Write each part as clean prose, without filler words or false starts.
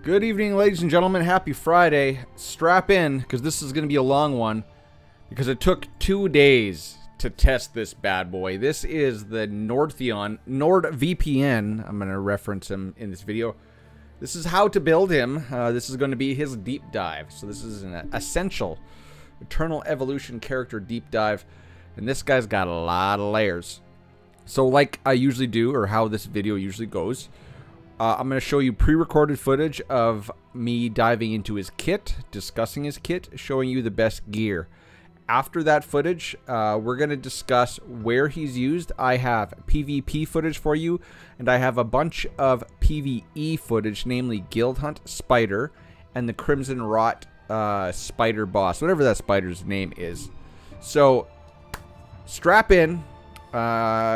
Good evening, ladies and gentlemen. Happy Friday. Strap in, because this is going to be a long one, because it took 2 days to test this bad boy. This is the Nordthion, NordVPN. I'm going to reference him in this video. This is how to build him. This is going to be his deep dive. So this is an essential Eternal Evolution character deep dive. And this guy's got a lot of layers. So like I usually do, or how this video usually goes, I'm going to show you pre-recorded footage of me diving into his kit, discussing his kit, showing you the best gear. After that footage, we're going to discuss where he's used. I have PvP footage for you, and I have a bunch of PvE footage, namely Guild Hunt Spider and the Crimson Rot Spider boss, whatever that spider's name is. So, strap in.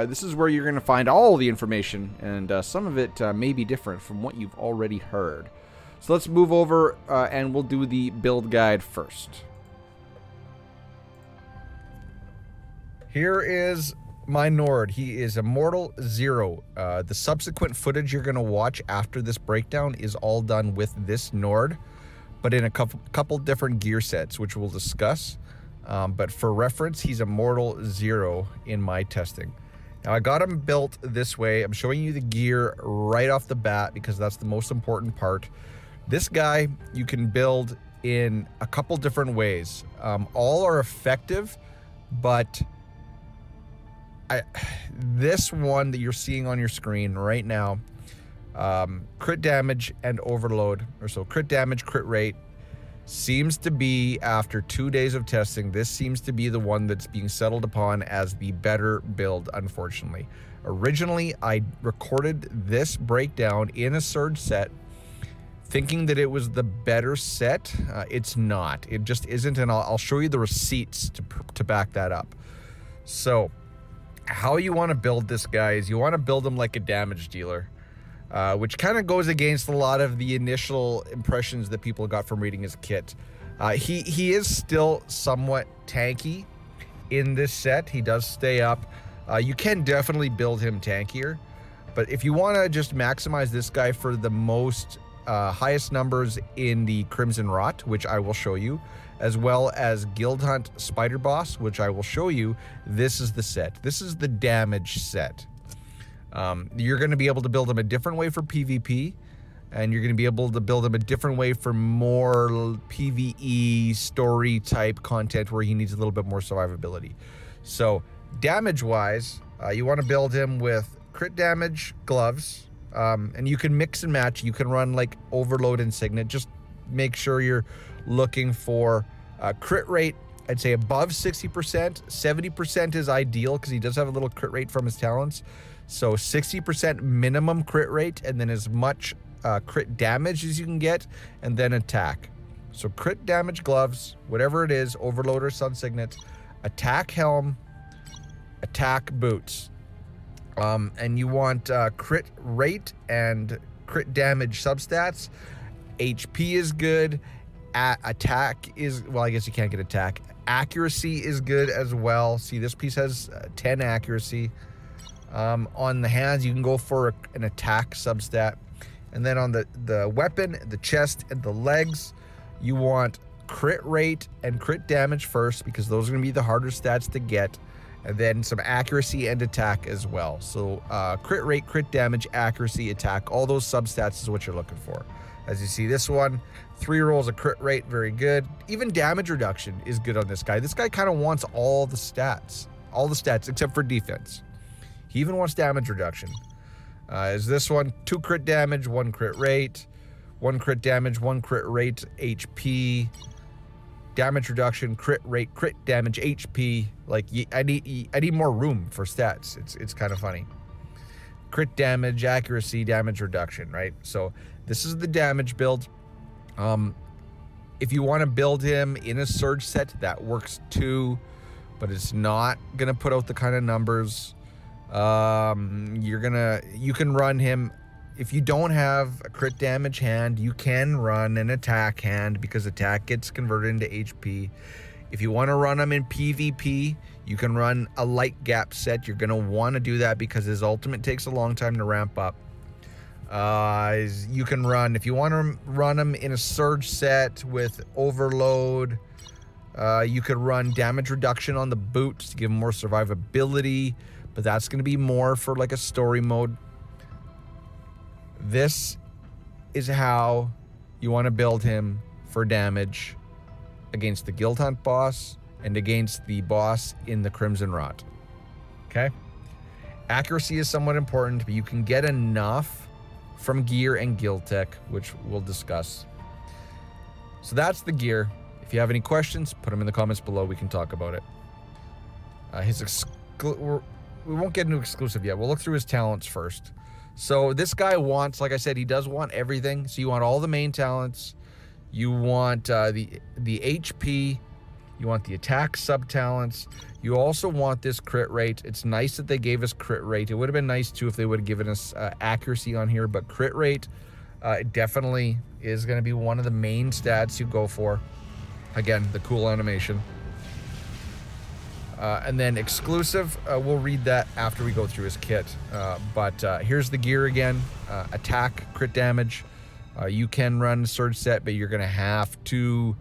This is where you're going to find all the information, and some of it may be different from what you've already heard. So let's move over and we'll do the build guide first. Here is my Nord. He is Immortal 0. The subsequent footage you're going to watch after this breakdown is all done with this Nord, but in a couple different gear sets, which we'll discuss. But for reference, he's Immortal 0 in my testing. Now, I got him built this way. I'm showing you the gear right off the bat because that's the most important part. This guy you can build in a couple different ways. All are effective, but this one that you're seeing on your screen right now, crit damage and overload, or so crit damage, crit rate, seems to be, after 2 days of testing, this seems to be the one that's being settled upon as the better build, unfortunately. Originally, I recorded this breakdown in a Surge set, thinking that it was the better set. It's not. It just isn't, and I'll show you the receipts to back that up. So, how you want to build this guy is you want to build him like a damage dealer. Which kind of goes against a lot of the initial impressions that people got from reading his kit. He is still somewhat tanky in this set. He does stay up. You can definitely build him tankier, but if you want to just maximize this guy for the most highest numbers in the Crimson Rot, which I will show you, as well as Guild Hunt Spider Boss, which I will show you, this is the set. This is the damage set. You're going to be able to build him a different way for PvP, and you're going to be able to build him a different way for more PvE story type content where he needs a little bit more survivability. So damage wise, you want to build him with crit damage gloves, and you can mix and match. You can run like overload and signet. Just make sure you're looking for crit rate, I'd say above 60%. 70% is ideal because he does have a little crit rate from his talents. So 60% minimum crit rate, and then as much crit damage as you can get, and then attack. So crit damage gloves, whatever it is, overload or sun signet, attack helm, attack boots. And you want crit rate and crit damage substats. HP is good. Attack is, well, I guess you can't get attack. Accuracy is good as well. See, this piece has 10 accuracy. On the hands, you can go for an attack substat. And then on the weapon, the chest, and the legs, you want crit rate and crit damage first, because those are going to be the harder stats to get. And then some accuracy and attack as well. So crit rate, crit damage, accuracy, attack, all those substats is what you're looking for. As you see, this one, 3 rolls of crit rate, very good. Even damage reduction is good on this guy. This guy kind of wants all the stats except for defense. He even wants damage reduction. Is this one 2 crit damage, 1 crit rate, 1 crit damage, 1 crit rate, HP, damage reduction, crit rate, crit damage, HP. Like, I need more room for stats. It's kind of funny. Crit damage, accuracy, damage reduction, right? So this is the damage build. If you want to build him in a Surge set, that works too, but it's not gonna put out the kind of numbers. You can run him. If you don't have a crit damage hand, you can run an attack hand, because attack gets converted into HP. If you want to run him in PvP, you can run a light gap set. You're going to want to do that because his ultimate takes a long time to ramp up. You can run, if you want to run him in a surge set with overload, you could run damage reduction on the boots to give him more survivability, but that's going to be more for like a story mode. This is how you want to build him for damage against the Guild Hunt boss and against the boss in the Crimson Rot. Okay? Accuracy is somewhat important, but you can get enough from gear and guild tech, which we'll discuss. So that's the gear. If you have any questions, put them in the comments below. We can talk about it. We won't get into exclusive yet. We'll look through his talents first. So this guy wants, like I said, he does want everything. So you want all the main talents. You want the HP. You want the attack sub-talents. You also want this crit rate. It's nice that they gave us crit rate. It would have been nice, too, if they would have given us accuracy on here. But crit rate definitely is going to be one of the main stats you go for. Again, the cool animation. And then exclusive, we'll read that after we go through his kit. But here's the gear again. Attack, crit damage. You can run surge set, but you're going to have to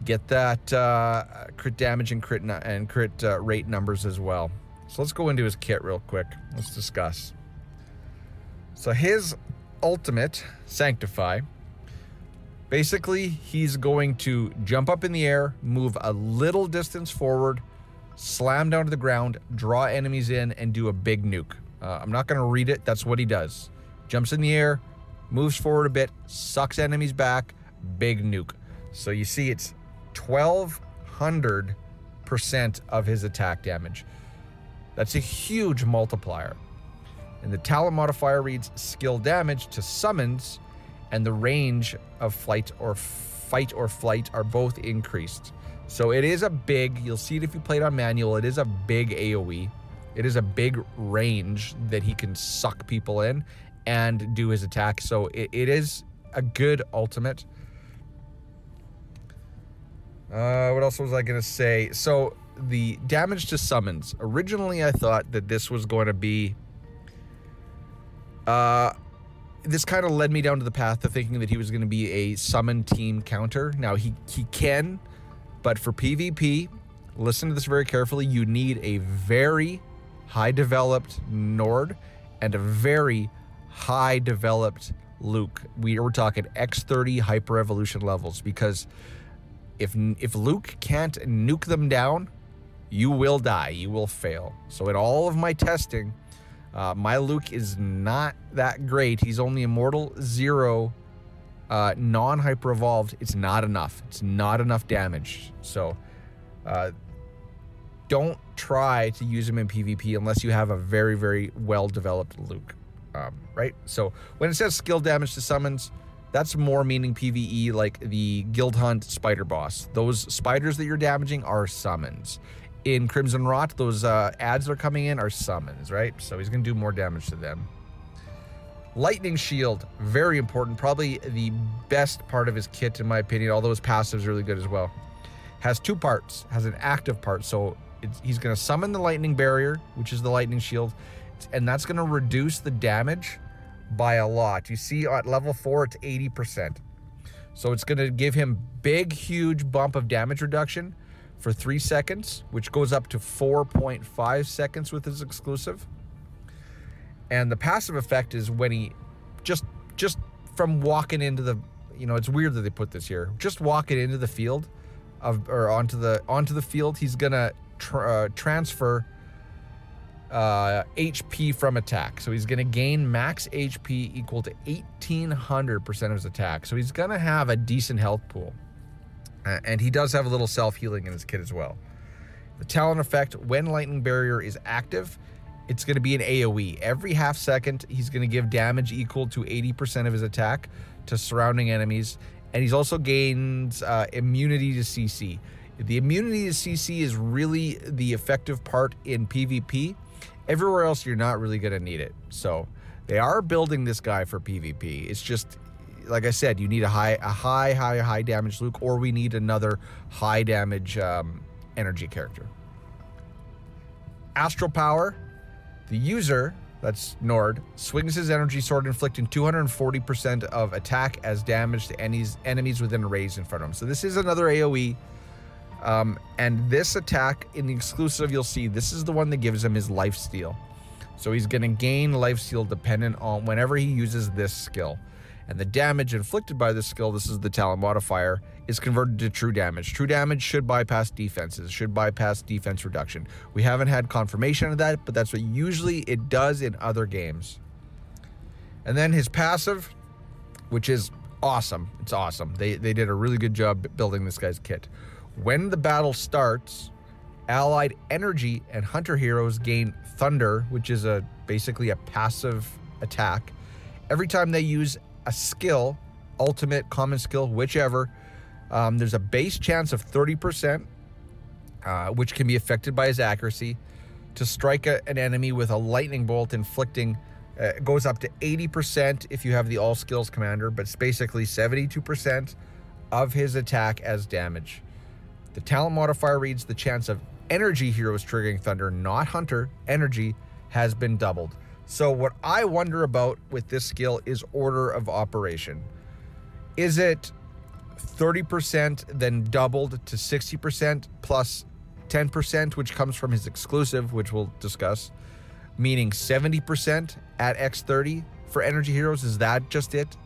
get that crit damage and crit rate numbers as well. So let's go into his kit real quick. Let's discuss. So his ultimate, Sanctify, basically he's going to jump up in the air, move a little distance forward, slam down to the ground, draw enemies in, and do a big nuke. I'm not going to read it. That's what he does. Jumps in the air, moves forward a bit, sucks enemies back, big nuke. So you see it's 1200% of his attack damage. That's a huge multiplier. And the talent modifier reads skill damage to summons, and the range of fight or flight are both increased. So it is a big, you'll see it if you play it on manual, it is a big AoE. It is a big range that he can suck people in and do his attack. So it is a good ultimate. What else was I going to say? So the damage to summons. Originally, I thought that this was going to be... this kind of led me down to the path of thinking that he was going to be a summon team counter. Now, he can, but for PvP, listen to this very carefully, you need a very high-developed Nord and a very high-developed Luke. We're talking X30 Hyper Evolution levels, because if Luke can't nuke them down, you will die. You will fail. So in all of my testing, my Luke is not that great. He's only Immortal 0, non-hyper evolved. It's not enough. It's not enough damage. So don't try to use him in PvP unless you have a very, very well-developed Luke. Right? So when it says skill damage to summons, that's more meaning PvE, like the Guild Hunt spider boss. Those spiders that you're damaging are summons. In Crimson Rot, those ads that are coming in are summons, right? So he's going to do more damage to them. Lightning Shield, very important. Probably the best part of his kit, in my opinion, although his passive is really good as well. Has two parts. Has an active part. So he's going to summon the Lightning Barrier, which is the Lightning Shield, and that's going to reduce the damage by a lot. You see at level 4, it's 80%. So it's going to give him big, huge bump of damage reduction for 3 seconds, which goes up to 4.5 seconds with his exclusive. And the passive effect is when he just from walking into the, you know, it's weird that they put this here, just walking into the field or onto the field, he's gonna transfer HP from attack. So he's gonna gain max HP equal to 1800% of his attack. So he's gonna have a decent health pool. And he does have a little self-healing in his kit as well. The talent effect, when Lightning Barrier is active, it's going to be an AoE. Every half second, he's going to give damage equal to 80% of his attack to surrounding enemies. And he's also gains immunity to CC. The immunity to CC is really the effective part in PvP. Everywhere else, you're not really going to need it. So they are building this guy for PvP. It's just... like I said, you need a high damage Luke, or we need another high damage energy character. Astral Power. The user that's Nord, swings his energy sword, inflicting 240% of attack as damage to enemies within a range in front of him. So this is another AoE. And this attack in the exclusive, you'll see, this is the one that gives him his lifesteal. So he's going to gain lifesteal dependent on whenever he uses this skill. And the damage inflicted by this skill, this is the talent modifier, is converted to true damage. True damage should bypass defenses, should bypass defense reduction. We haven't had confirmation of that, but that's what usually it does in other games. And then his passive, which is awesome. It's awesome. They did a really good job building this guy's kit. When the battle starts, allied energy and hunter heroes gain thunder, which is basically a passive attack. Every time they use a skill, ultimate, common skill, whichever, there's a base chance of 30%, which can be affected by his accuracy, to strike an enemy with a lightning bolt, inflicting, goes up to 80% if you have the all skills commander, but it's basically 72% of his attack as damage. The talent modifier reads the chance of energy heroes triggering thunder, not hunter, energy, has been doubled. So what I wonder about with this skill is order of operation. Is it 30% then doubled to 60% plus 10%, which comes from his exclusive, which we'll discuss, meaning 70% at X30 for energy heroes? Is that just it?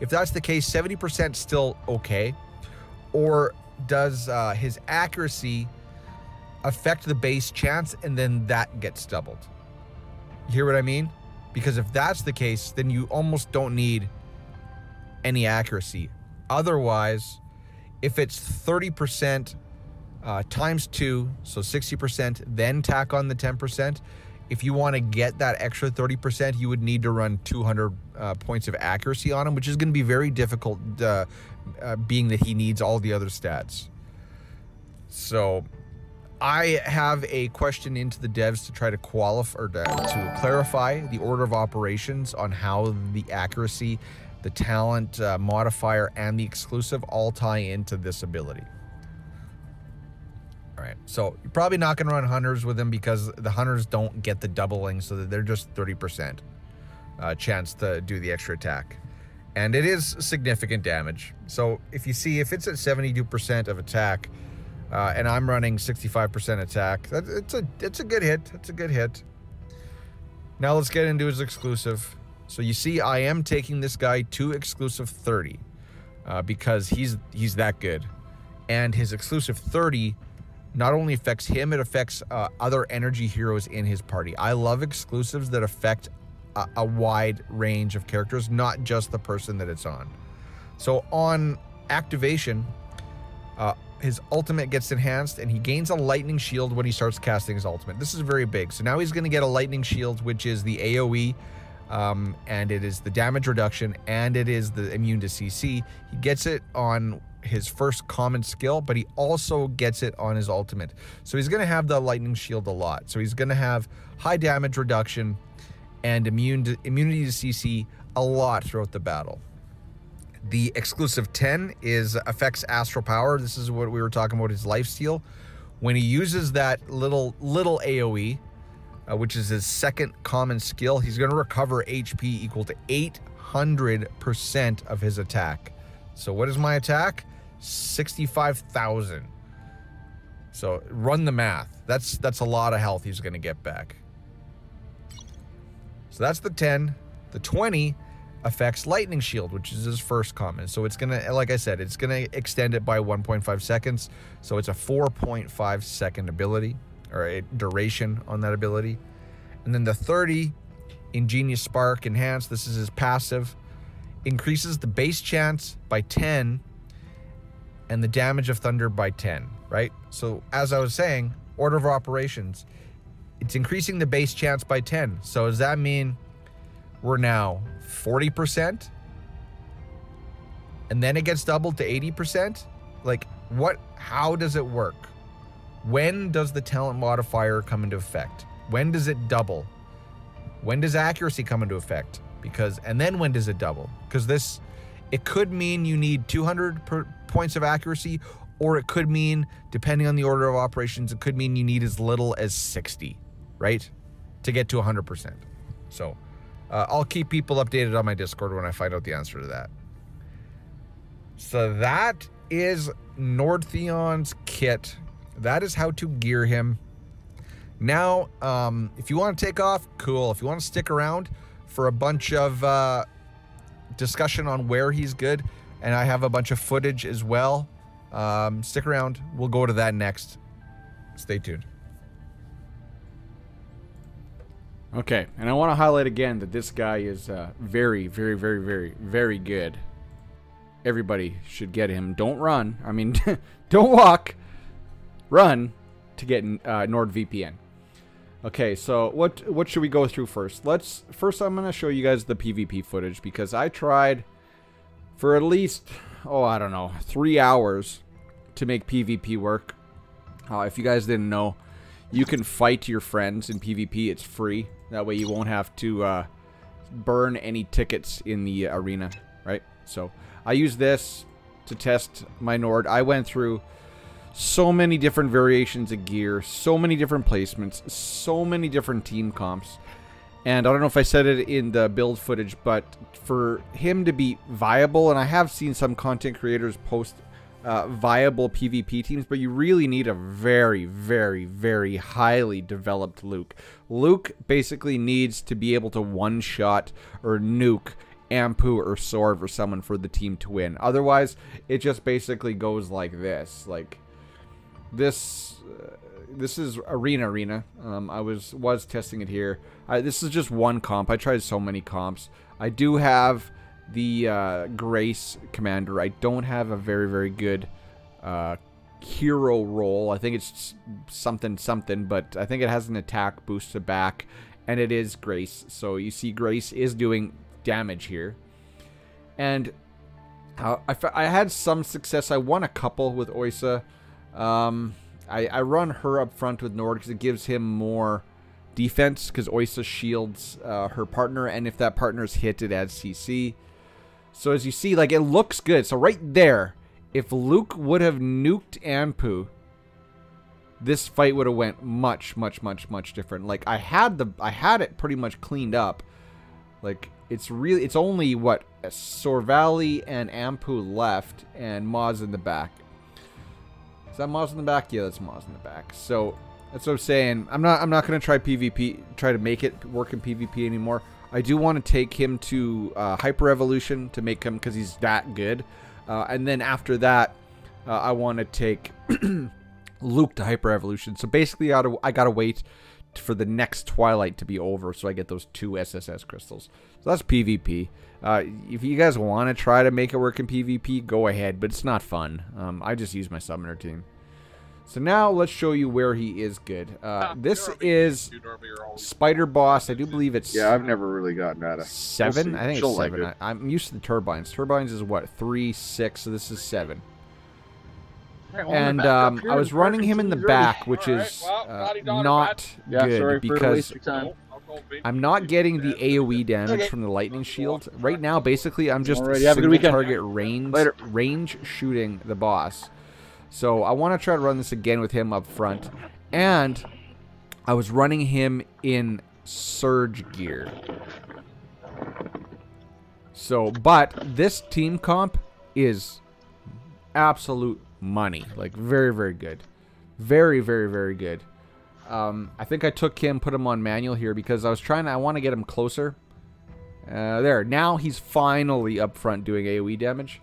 If that's the case, 70% still okay. Or does his accuracy affect the base chance and then that gets doubled? You hear what I mean? Because if that's the case, then you almost don't need any accuracy. Otherwise, if it's 30% times 2, so 60%, then tack on the 10%, if you want to get that extra 30%, you would need to run 200 points of accuracy on him, which is going to be very difficult, being that he needs all the other stats. So I have a question into the devs to try to qualify or to clarify the order of operations on how the accuracy, the talent modifier, and the exclusive all tie into this ability. All right, so you're probably not going to run hunters with him because the hunters don't get the doubling, so that they're just 30% chance to do the extra attack. And it is significant damage. So if you see, if it's at 72% of attack, and I'm running 65% attack, it's a good hit. It's a good hit. Now let's get into his exclusive. So you see, I am taking this guy to exclusive 30 because he's that good. And his exclusive 30 not only affects him, it affects other energy heroes in his party. I love exclusives that affect a wide range of characters, not just the person that it's on. So on activation, his ultimate gets enhanced and he gains a lightning shield when he starts casting his ultimate. This is very big. So now he's going to get a lightning shield, which is the AoE, and it is the damage reduction, and it is the immune to CC. He gets it on his first common skill, but he also gets it on his ultimate. So he's going to have the lightning shield a lot. So he's going to have high damage reduction and immunity to CC a lot throughout the battle. The exclusive 10 affects astral power. This is what we were talking about, his lifesteal. When he uses that little AoE, which is his second common skill, he's going to recover HP equal to 800% of his attack. So what is my attack? 65,000. So run the math. That's a lot of health he's going to get back. So that's the 10. The 20 affects lightning shield, which is his first common. So it's gonna, like I said, it's gonna extend it by 1.5 seconds. So it's a 4.5 second ability, or a duration on that ability. And then the 30, Ingenious Spark Enhanced, this is his passive, increases the base chance by 10 and the damage of thunder by 10, right? So as I was saying, order of operations, it's increasing the base chance by 10. So does that mean we're now 40%? And then it gets doubled to 80%? Like, what? How does it work? When does the talent modifier come into effect? When does it double? When does accuracy come into effect? And then when does it double? Because it could mean you need 200 points of accuracy, or it could mean, depending on the order of operations, it could mean you need as little as 60, right? To get to 100%. So I'll keep people updated on my Discord when I find out the answer to that. So that is Nordthion's kit. That is how to gear him. Now, if you want to take off, cool. If you want to stick around for a bunch of discussion on where he's good, and I have a bunch of footage as well, stick around. We'll go to that next. Stay tuned. Okay, and I want to highlight again that this guy is very, very, very, very, very good. Everybody should get him. Don't run. I mean, don't walk. Run to get NordVPN. Okay, so what should we go through first? First I'm going to show you guys the PvP footage, because I tried for at least, I don't know, 3 hours to make PvP work. If you guys didn't know, you can fight your friends in PvP. It's free. That way you won't have to burn any tickets in the arena, right? So I use this to test my Nord. I went through so many different variations of gear, so many different placements, so many different team comps. And I don't know if I said it in the build footage, but for him to be viable, and I have seen some content creators post viable PvP teams, but you really need a very, very, very highly developed Luke. Luke basically needs to be able to one-shot or nuke Ampu or Sorv or someone for the team to win. Otherwise, it just basically goes like this. Like, this is Arena. I was testing it here. This is just one comp. I tried so many comps. I do have the Grace Commander. I don't have a very, very good hero role. I think it's something, but I think it has an attack boost to back, and it is Grace. So you see Grace is doing damage here. And I had some success. I won a couple with Oysa. I run her up front with Nord because it gives him more defense, because Oysa shields her partner, and if that partner's hit, it adds CC. So as you see, like, it looks good. So right there, if Luke would have nuked Ampu, this fight would have went much, much, much, much different. Like, I had it pretty much cleaned up. Like, it's only what, Sorvali and Ampu left, and Maz in the back. Is that Maz in the back? Yeah, that's Maz in the back. So that's what I'm saying. I'm not gonna try to make it work in PvP anymore. I do want to take him to Hyper Evolution to make him, because he's that good. And then after that, I want to take Luke to Hyper Evolution. So basically, I gotta wait for the next Twilight to be over, so I get those 2 SSS crystals. So that's PvP. If you guys want to try to make it work in PvP, go ahead, but it's not fun. I just use my summoner team. So now let's show you where he is good. This is Spider Boss. I do believe it's... Yeah, I've never really gotten out of 7? I think it's 7. I'm used to the Turbines. Turbines is what? 3, 6, so this is 7. And I was running him in the back, which is not good, because I'm not getting the AoE damage from the lightning shield. Right now, basically, I'm just single target range shooting the boss. So I want to try to run this again with him up front. And I was running him in Surge gear. So, but this team comp is absolute money. Like, very, very good. Very, very, very good. I think I took him, put him on manual here, because I want to get him closer. There. Now he's finally up front doing AoE damage.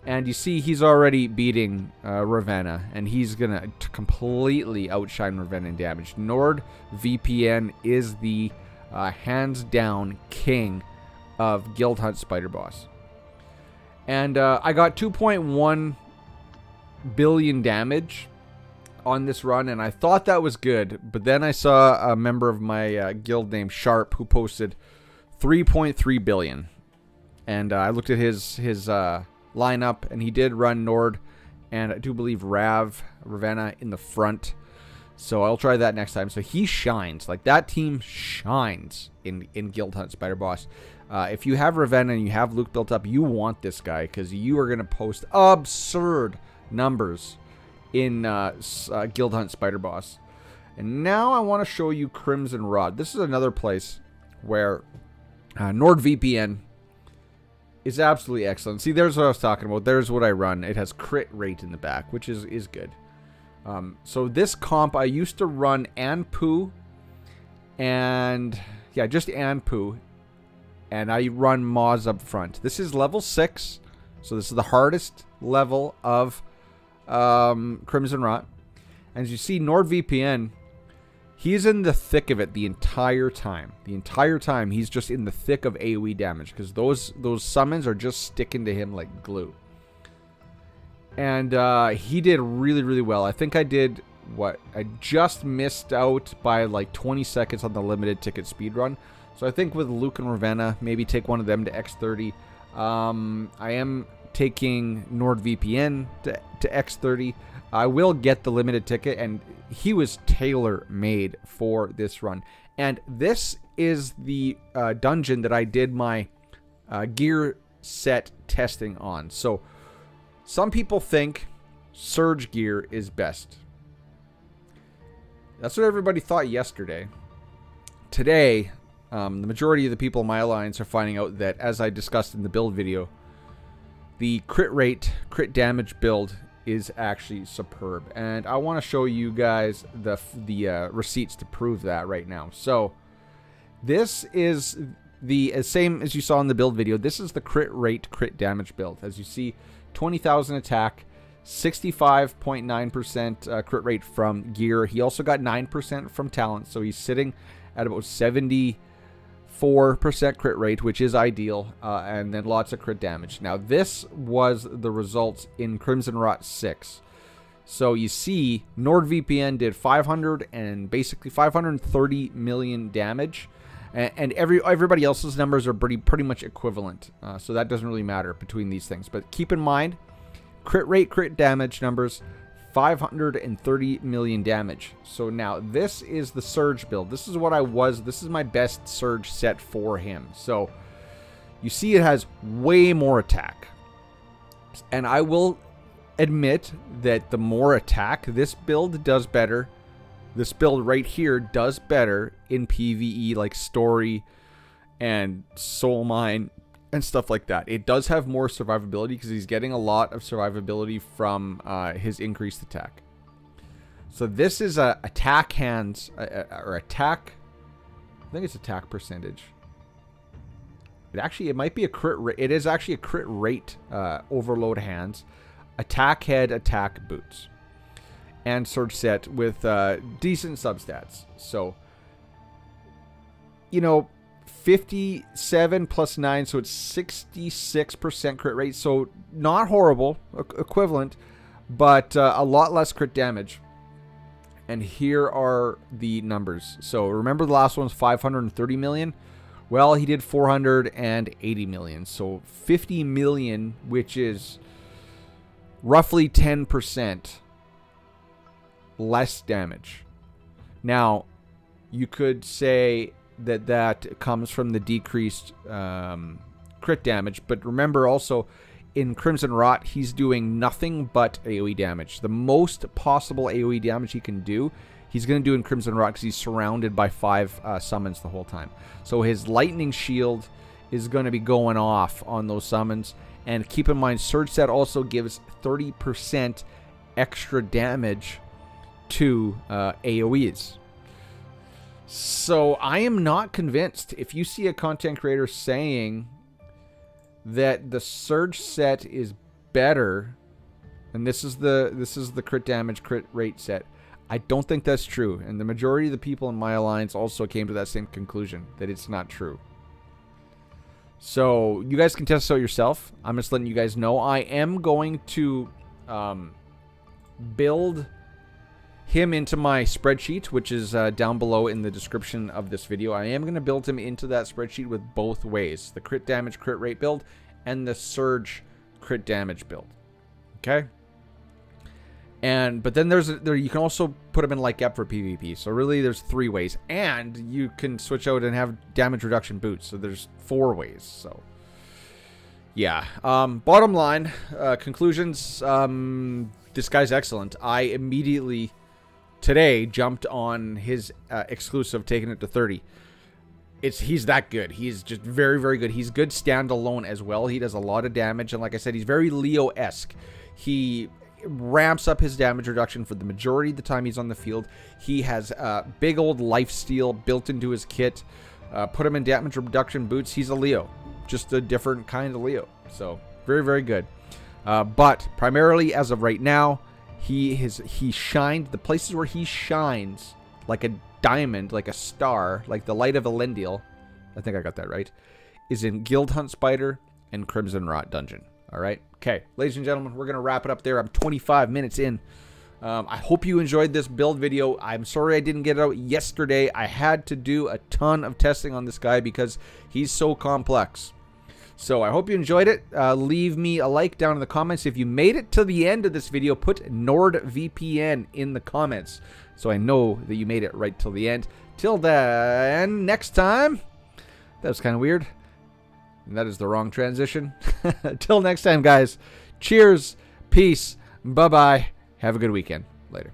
And you see he's already beating Ravenna, and he's going to completely outshine Ravenna in damage. NordVPN is the hands-down king of Guild Hunt Spider Boss. And I got 2.1 billion damage on this run, and I thought that was good, but then I saw a member of my guild named Sharp who posted 3.3 billion. And I looked at his lineup, and he did run Nord, and I do believe Ravenna in the front. So I'll try that next time. So he shines. Like, that team shines in Guild Hunt Spider Boss. If you have Ravenna and you have Luke built up, you want this guy, because you are going to post absurd numbers in Guild Hunt Spider Boss. And now I want to show you Crimson Rod. This is another place where NordVPN is absolutely excellent. See, there's what I was talking about. There's what I run. It has crit rate in the back, which is good. So this comp, I used to run Anpu, and yeah, just Anpu, and I run Moz up front. This is level 6, so this is the hardest level of Crimson Rot. And as you see, NordVPN, he's in the thick of it the entire time. The entire time, he's just in the thick of AoE damage, because those summons are just sticking to him like glue. And he did really, really well. I think I did, what? I just missed out by like 20 seconds on the limited ticket speedrun. So I think with Luke and Ravenna, maybe take one of them to X30. I am taking NordVPN to X30. I will get the limited ticket, and he was tailor-made for this run. And this is the dungeon that I did my gear set testing on. So some people think Surge gear is best. That's what everybody thought yesterday. Today, the majority of the people in my alliance are finding out that, as I discussed in the build video, the crit rate, crit damage build is actually superb. And I want to show you guys the receipts to prove that right now. So this is the same as you saw in the build video. This is the crit rate, crit damage build. As you see, 20,000 attack, 65.9% crit rate from gear. He also got 9% from talent, so he's sitting at about 74% crit rate, which is ideal, and then lots of crit damage. Now, this was the results in Crimson Rot 6. So you see, NordVPN did 500 and basically 530 million damage, and everybody else's numbers are pretty much equivalent. So that doesn't really matter between these things. But keep in mind, crit rate, crit damage numbers, 530 million damage. So now this is the Surge build. This is what this is my best Surge set for him. So you see it has way more attack. And I will admit that the more attack, this build does better. This build right here does better in PvE, like story and soul mine and stuff like that. It does have more survivability because he's getting a lot of survivability from his increased attack. So this is a attack hands, or attack, I think it's attack percentage. It might be a crit rate. It is actually a crit rate overload hands, attack head, attack boots, and Surge set with decent substats. So, you know, 57 plus 9, so it's 66% crit rate. So not horrible, equivalent, but a lot less crit damage. And here are the numbers. So remember the last one's 530 million? Well, he did 480 million. So 50 million, which is roughly 10% less damage. Now, you could say that comes from the decreased crit damage, but remember also in Crimson Rot, he's doing nothing but AoE damage. The most possible AoE damage he can do, he's going to do in Crimson Rot because he's surrounded by 5 summons the whole time. So his lightning shield is going to be going off on those summons. And keep in mind, Surge set also gives 30% extra damage to AoEs. So I am not convinced. If you see a content creator saying that the Surge set is better, and this is the crit damage, crit rate set, I don't think that's true. And the majority of the people in my alliance also came to that same conclusion, that it's not true. So you guys can test it out yourself. I'm just letting you guys know. I am going to build him into my spreadsheet, which is down below in the description of this video. I am going to build him into that spreadsheet with both ways, the crit damage, crit rate build, and the Surge crit damage build. Okay? But then you can also put him in like Ep for PvP. So really there's 3 ways. And you can switch out and have damage reduction boots. So there's 4 ways. So yeah. Bottom line, conclusions, this guy's excellent. I immediately today jumped on his exclusive, taking it to 30. he's that good. He's just very, very good. He's good standalone as well. He does a lot of damage, and like I said, he's very Leo-esque. He ramps up his damage reduction for the majority of the time he's on the field. He has big old lifesteal built into his kit. Put him in damage reduction boots. He's a Leo, just a different kind of Leo. So very, very good. But primarily as of right now, he shined. The places where he shines like a diamond, like a star, like the light of Elendil, I think I got that right, is in Guild Hunt Spider and Crimson Rot Dungeon. All right. Okay, ladies and gentlemen, we're going to wrap it up there. I'm 25 minutes in. I hope you enjoyed this build video. I'm sorry I didn't get it out yesterday. I had to do a ton of testing on this guy because he's so complex. So I hope you enjoyed it. Leave me a like down in the comments. If you made it to the end of this video, put NordVPN in the comments so I know that you made it right till the end. Till then, next time. That was kind of weird. And that is the wrong transition. Till next time, guys. Cheers. Peace. Bye-bye. Have a good weekend. Later.